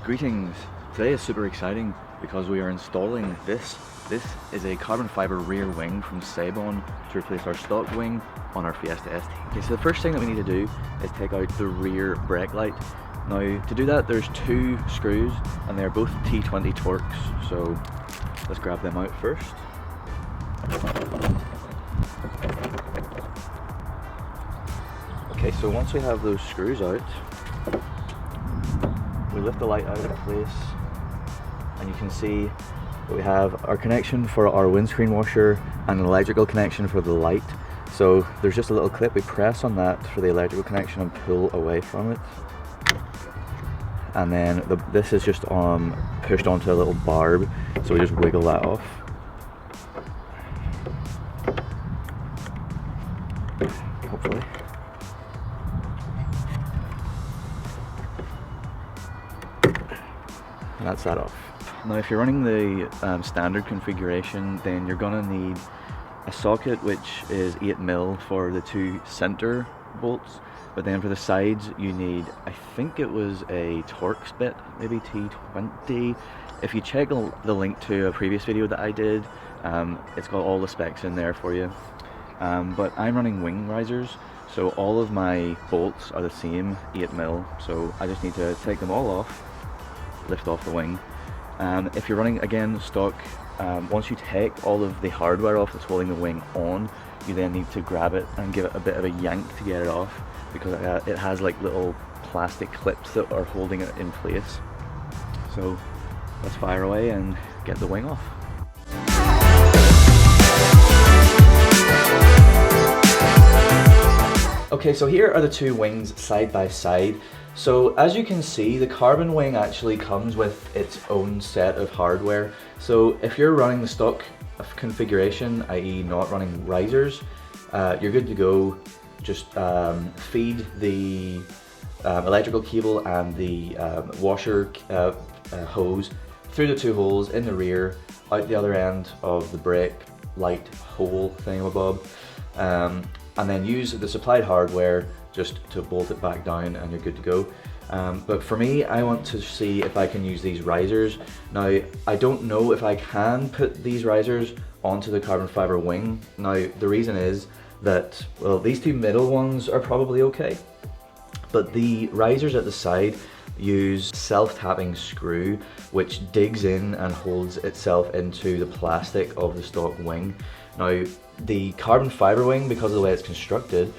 Greetings! Today is super exciting because we are installing this. This is a carbon fiber rear wing from Seibon to replace our stock wing on our Fiesta ST. Okay, so the first thing that we need to do is take out the rear brake light. Now to do that there's two screws and they're both T20 Torx, so let's grab them out first. Okay, so once we have those screws out, we lift the light out of place and you can see that we have our connection for our windscreen washer and an electrical connection for the light. So there's just a little clip, we press on that for the electrical connection and pull away from it. And then this is just pushed onto a little barb, so we just wiggle that off. Hopefully. And that's that off. Now if you're running the standard configuration, then you're gonna need a socket which is 8mm for the two center bolts, but then for the sides you need, I think it was a Torx bit, maybe T20. If you check the link to a previous video that I did, it's got all the specs in there for you. But I'm running wing risers, so all of my bolts are the same 8mm, so I just need to take them all off, lift off the wing. If you're running again stock, once you take all of the hardware off that's holding the wing on, you then need to grab it and give it a bit of a yank to get it off, because it has like little plastic clips that are holding it in place. So let's fire away and get the wing off. Okay, so here are the two wings side by side. So as you can see, the carbon wing actually comes with its own set of hardware. So if you're running the stock configuration, i.e. not running risers, you're good to go. Just feed the electrical cable and the washer hose through the two holes in the rear, out the other end of the brake light hole thingamabob, and then use the supplied hardware just to bolt it back down and you're good to go. But for me, I want to see if I can use these risers. Now, I don't know if I can put these risers onto the carbon fiber wing. Now, the reason is that, well, these two middle ones are probably okay, but the risers at the side use self-tapping screw which digs in and holds itself into the plastic of the stock wing. Now, the carbon fiber wing, because of the way it's constructed,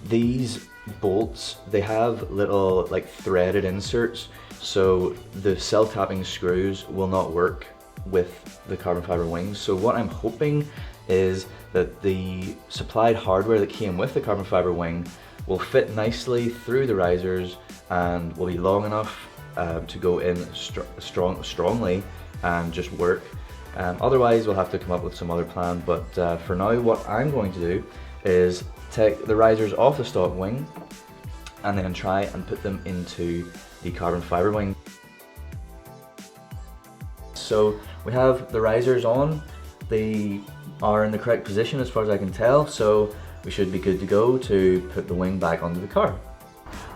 these bolts, they have little like threaded inserts, so the self-tapping screws will not work with the carbon fiber wings. So what I'm hoping is that the supplied hardware that came with the carbon fiber wing will fit nicely through the risers and will be long enough to go in strongly and just work. Otherwise we'll have to come up with some other plan, but for now what I'm going to do is take the risers off the stock wing and then try and put them into the carbon fiber wing. So we have the risers on, they are in the correct position as far as I can tell, so we should be good to go to put the wing back onto the car.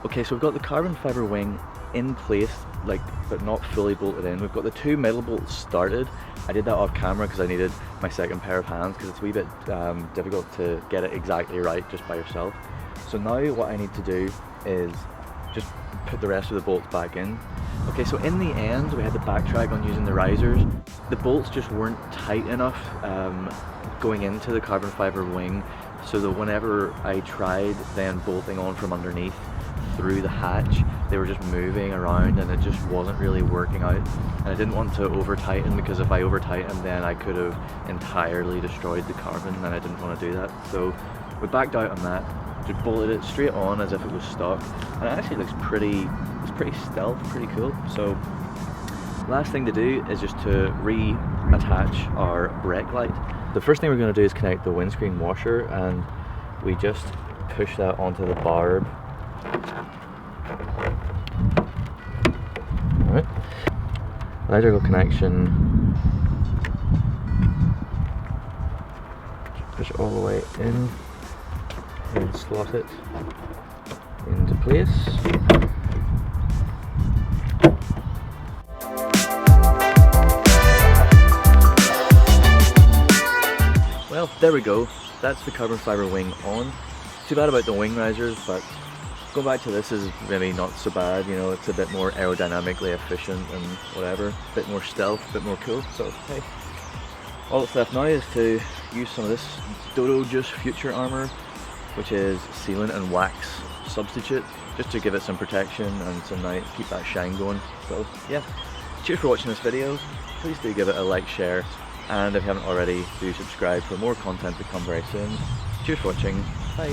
Okay, so we've got the carbon fiber wing in place, but not fully bolted in. We've got the two middle bolts started. I did that off camera because I needed my second pair of hands, because it's a wee bit difficult to get it exactly right just by yourself. So now what I need to do is just put the rest of the bolts back in. Okay, so in the end we had to backtrack on using the risers. The bolts just weren't tight enough going into the carbon fiber wing, so that whenever I tried then bolting on from underneath through the hatch, they were just moving around and it just wasn't really working out. And I didn't want to over tighten, because if I over tightened then I could have entirely destroyed the carbon and I didn't want to do that. So we backed out on that, just bolted it straight on as if it was stock, and it actually looks pretty stealth, pretty cool. So last thing to do is just to reattach our brake light. The first thing we're going to do is connect the windscreen washer, and we just push that onto the barb. Alright, electrical connection, push it all the way in and slot it into place. there we go, that's the carbon fibre wing on. Too bad about the wing risers, but going back to this is maybe not so bad, you know, it's a bit more aerodynamically efficient and whatever, a bit more stealth, a bit more cool, so hey. All that's left now is to use some of this Dodo Juice Future Armour, which is sealant and wax substitute, just to give it some protection and some nice, keep that shine going. So yeah, cheers for watching this video. Please do give it a like, share, and if you haven't already, do subscribe for more content to come very soon. Cheers for watching. Bye.